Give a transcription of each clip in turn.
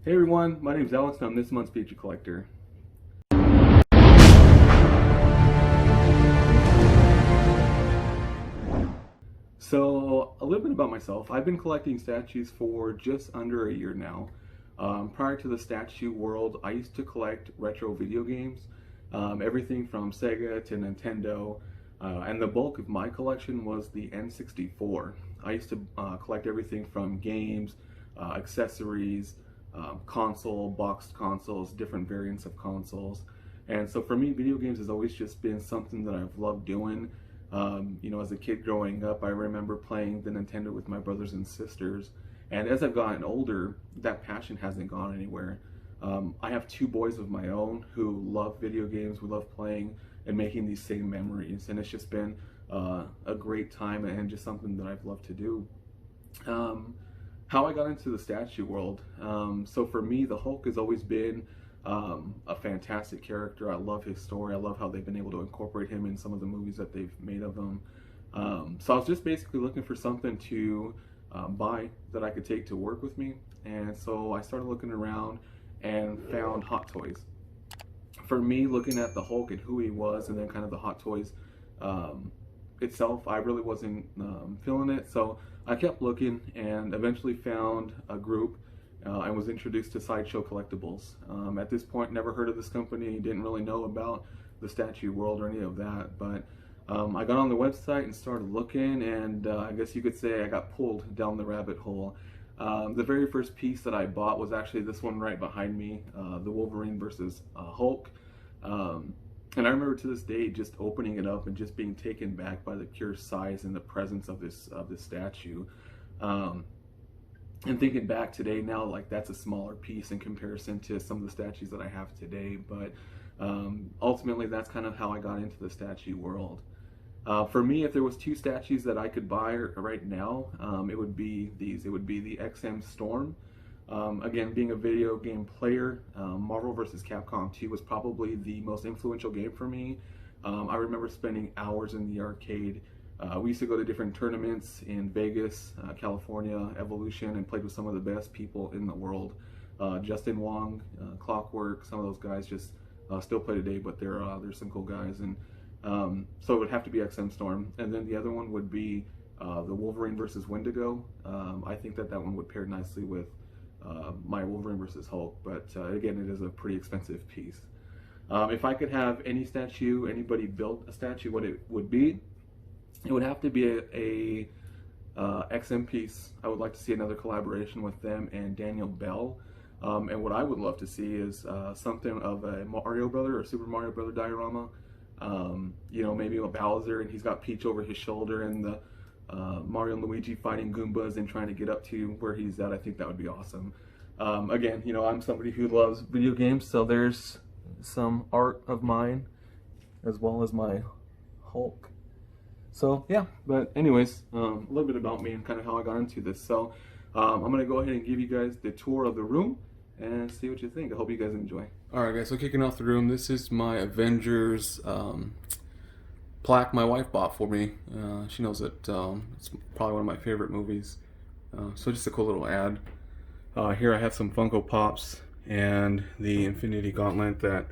Hey everyone, my name is Alex and I'm this month's feature collector. So, a little bit about myself. I've been collecting statues for just under a year now. Prior to the statue world, I used to collect retro video games, everything from Sega to Nintendo, and the bulk of my collection was the N64. I used to collect everything from games, accessories, console, boxed consoles, different variants of consoles. And so for me, video games has always just been something that I've loved doing. As a kid growing up, I remember playing the Nintendo with my brothers and sisters. And as I've gotten older, that passion hasn't gone anywhere. I have two boys of my own who love video games, who love playing and making these same memories. And it's just been a great time and just something that I've loved to do. How I got into the statue world. So for me, the Hulk has always been a fantastic character. I love his story. I love how they've been able to incorporate him in some of the movies that they've made of him. So I was just basically looking for something to buy that I could take to work with me. And so I started looking around and found Hot Toys. For me, looking at the Hulk and who he was, and then kind of the Hot Toys itself, I really wasn't feeling it. So I kept looking and eventually found a group and was introduced to Sideshow Collectibles. At this point, never heard of this company, didn't really know about the statue world or any of that, but I got on the website and started looking, and I guess you could say I got pulled down the rabbit hole. The very first piece that I bought was actually this one right behind me, the Wolverine versus Hulk. And I remember to this day just opening it up and just being taken back by the pure size and the presence of this statue. And thinking back today now, like that's a smaller piece in comparison to some of the statues that I have today. But ultimately, that's kind of how I got into the statue world. For me, if there was two statues that I could buy right now, it would be these. It would be the XM Storm. Again, being a video game player, Marvel vs. Capcom 2 was probably the most influential game for me. I remember spending hours in the arcade. We used to go to different tournaments in Vegas, California, Evolution, and played with some of the best people in the world. Justin Wong, Clockwork, some of those guys just still play today, but they're some cool guys. And so it would have to be XM Storm. And then the other one would be the Wolverine versus Wendigo. I think that one would pair nicely with my Wolverine versus Hulk, but again, it is a pretty expensive piece. If I could have any statue, anybody built a statue, what it would be, it would have to be a XM piece. I would like to see another collaboration with them and Daniel Bell. And what I would love to see is something of a Mario Brother or Super Mario Brother diorama. Maybe a Bowser and he's got Peach over his shoulder and the Mario and Luigi fighting Goombas and trying to get up to where he's at. I think that would be awesome. Again, I'm somebody who loves video games, so there's some art of mine as well as my Hulk. So yeah, but anyways, a little bit about me and kind of how I got into this. So I'm gonna go ahead and give you guys the tour of the room and see what you think. I hope you guys enjoy. Alright guys, so kicking off the room, this is my Avengers plaque my wife bought for me. She knows that it's probably one of my favorite movies. So just a cool little ad. Here I have some Funko Pops and the Infinity Gauntlet that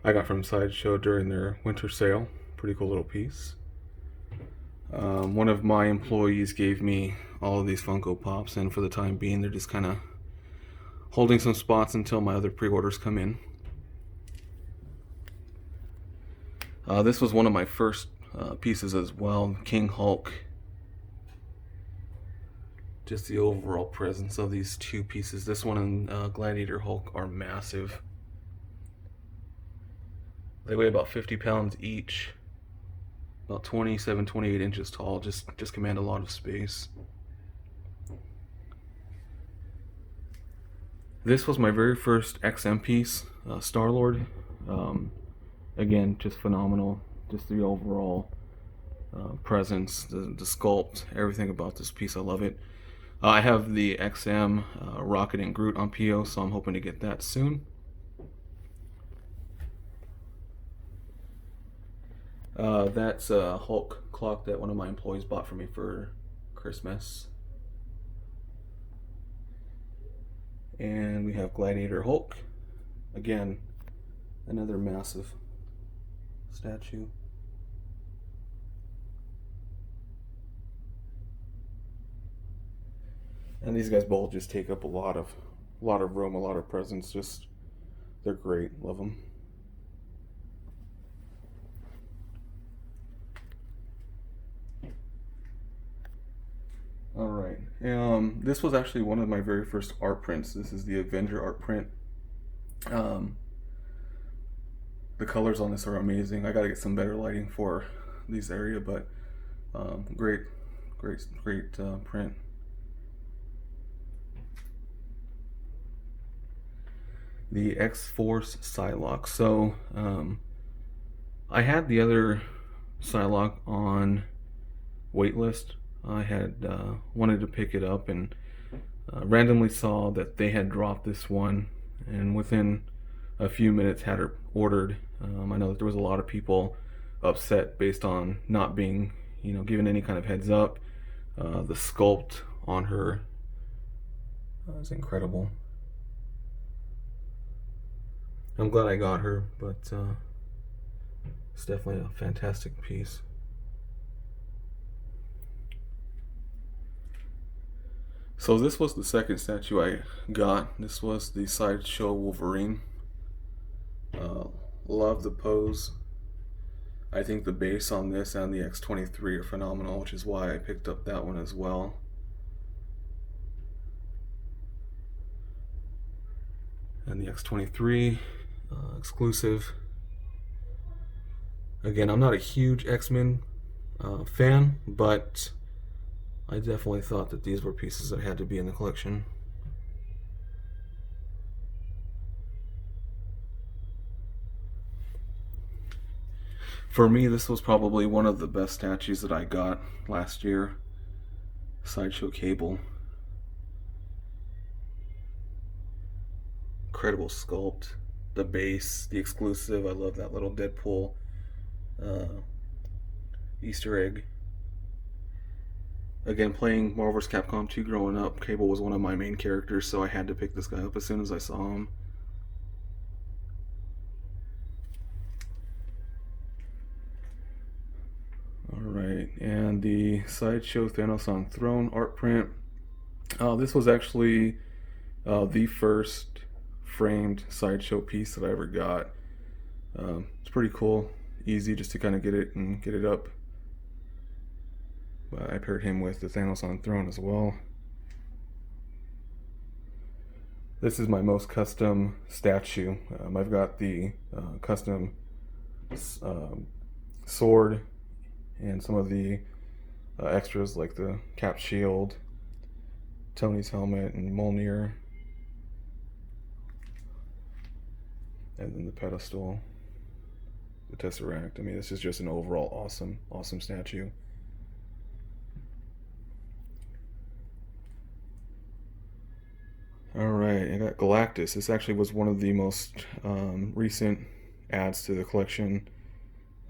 I got from Sideshow during their winter sale. Pretty cool little piece. One of my employees gave me all of these Funko Pops, and for the time being, they're just kind of holding some spots until my other pre-orders come in. This was one of my first pieces as well, King Hulk. Just the overall presence of these two pieces. This one and Gladiator Hulk are massive. They weigh about 50 pounds each. About 27, 28 inches tall, just command a lot of space. This was my very first XM piece, Star-Lord. Again, just phenomenal. Just the overall presence, the sculpt, everything about this piece, I love it. I have the XM Rocket and Groot on PO, so I'm hoping to get that soon. That's a Hulk clock that one of my employees bought for me for Christmas. And we have Gladiator Hulk. Again, another massive statue. And these guys both just take up a lot of room, a lot of presence. Just, they're great. Love them. All right. This was actually one of my very first art prints. This is the Avenger art print. The colors on this are amazing. I gotta get some better lighting for this area, but great print. The X-Force Psylocke. So I had the other Psylocke on waitlist. I had wanted to pick it up and randomly saw that they had dropped this one, and within a few minutes had her ordered. I know that there was a lot of people upset based on not being, given any kind of heads up. The sculpt on her is incredible. I'm glad I got her, but it's definitely a fantastic piece. So this was the second statue I got. This was the Sideshow Wolverine. Love the pose. I think the base on this and the X23 are phenomenal, which is why I picked up that one as well. And the X23 exclusive. Again, I'm not a huge X-Men fan, but I definitely thought that these were pieces that had to be in the collection. For me, this was probably one of the best statues that I got last year. Sideshow Cable. Incredible sculpt. The base, the exclusive. I love that little Deadpool Easter egg. Again, playing Marvel vs. Capcom 2 growing up, Cable was one of my main characters, so I had to pick this guy up as soon as I saw him. Alright, and the Sideshow Thanos on Throne art print. This was actually the first framed Sideshow piece that I ever got. It's pretty cool, easy just to kind of get it up. But I paired him with the Thanos on Throne as well. This is my most custom statue. I've got the custom sword and some of the extras like the cap shield, Tony's helmet, and Mjolnir. And then the pedestal, the Tesseract. I mean, this is just an overall awesome statue. Alright, I got Galactus. This actually was one of the most recent adds to the collection.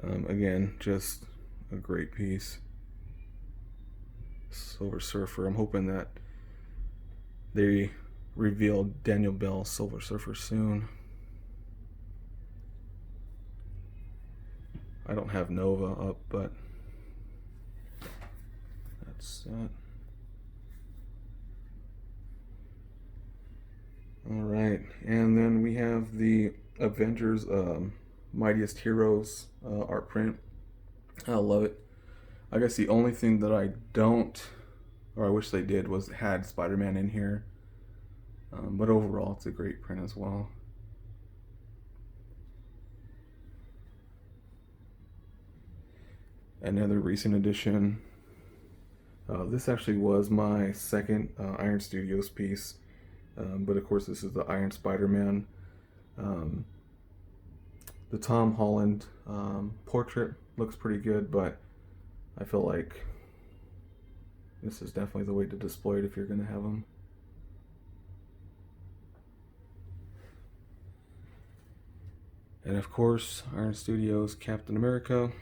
Again, just a great piece. Silver Surfer. I'm hoping that they reveal Daniel Bell's Silver Surfer soon. I don't have Nova up, but that's that. Alright, and then we have the Avengers Mightiest Heroes art print. I love it. I guess the only thing that I don't, or I wish they did, was had Spider-Man in here. But overall, it's a great print as well. Another recent addition. This actually was my second Iron Studios piece. But of course, this is the Iron Spider-Man. The Tom Holland portrait looks pretty good, but I feel like this is definitely the way to display it if you're going to have them. And of course, Iron Studios Captain America.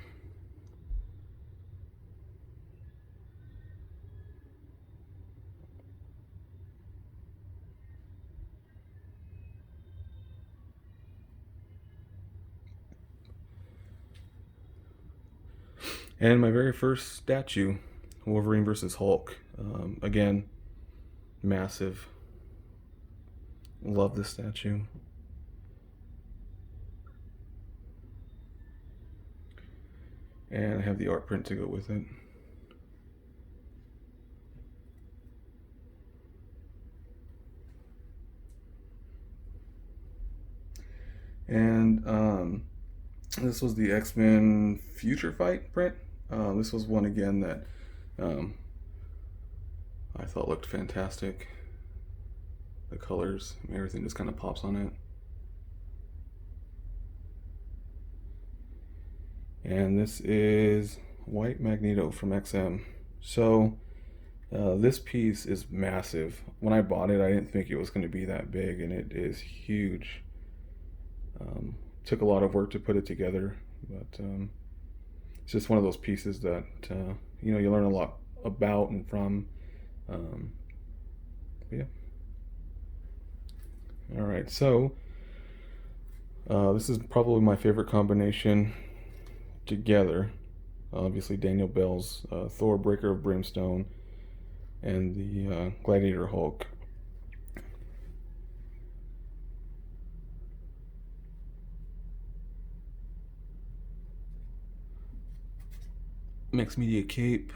And my very first statue, Wolverine versus Hulk. Again, massive. Love this statue. And I have the art print to go with it. And this was the X-Men Future Fight print. This was one again that I thought looked fantastic. The colors, everything just kind of pops on it. And this is White Magneto from XM. So this piece is massive. When I bought it, I didn't think it was going to be that big, and it is huge. Took a lot of work to put it together, but it's just one of those pieces that you know, you learn a lot about and from. Yeah. All right, so this is probably my favorite combination together. Obviously, Daniel Bell's Thor, Breaker of Brimstone, and the Gladiator Hulk. Mixed media cape.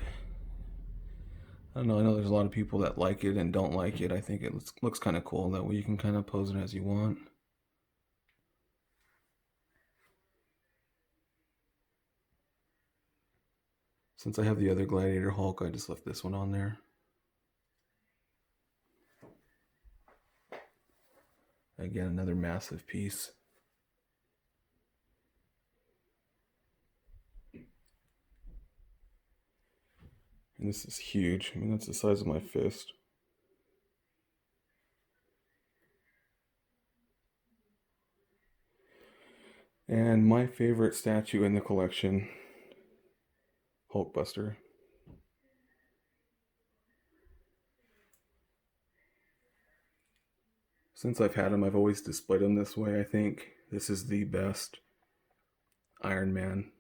I don't know. I know there's a lot of people that like it and don't like it. I think it looks kind of cool. That way you can kind of pose it as you want. Since I have the other Gladiator Hulk, I just left this one on there. Again, another massive piece. And this is huge. I mean, that's the size of my fist. And my favorite statue in the collection, Hulkbuster. Since I've had him, I've always displayed him this way. I think this is the best Iron Man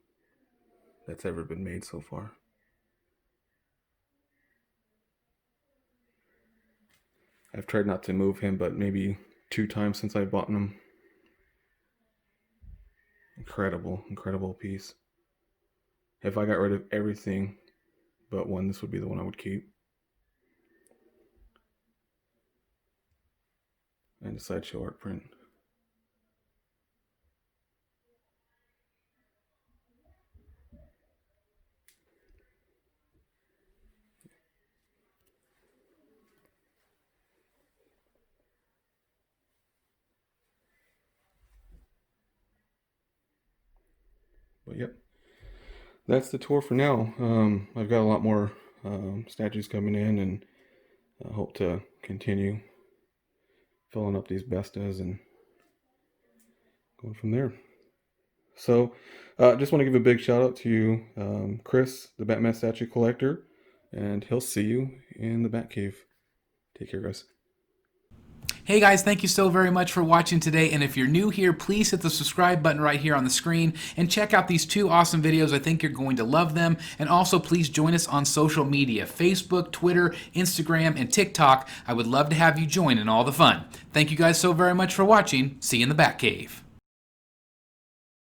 that's ever been made so far. I've tried not to move him, but maybe 2 times since I bought him. Incredible, incredible piece. If I got rid of everything but one, this would be the one I would keep. And a sideshow art print. But yep, that's the tour for now. I've got a lot more statues coming in, and I hope to continue filling up these bestas and going from there. So just want to give a big shout out to Chris, the Batman statue collector, and he'll see you in the Batcave. Take care, guys. Hey guys, thank you so very much for watching today, and if you're new here, please hit the subscribe button right here on the screen and check out these 2 awesome videos. I think you're going to love them. And also please join us on social media, Facebook, Twitter, Instagram, and TikTok. I would love to have you join in all the fun. Thank you guys so very much for watching. See you in the Batcave.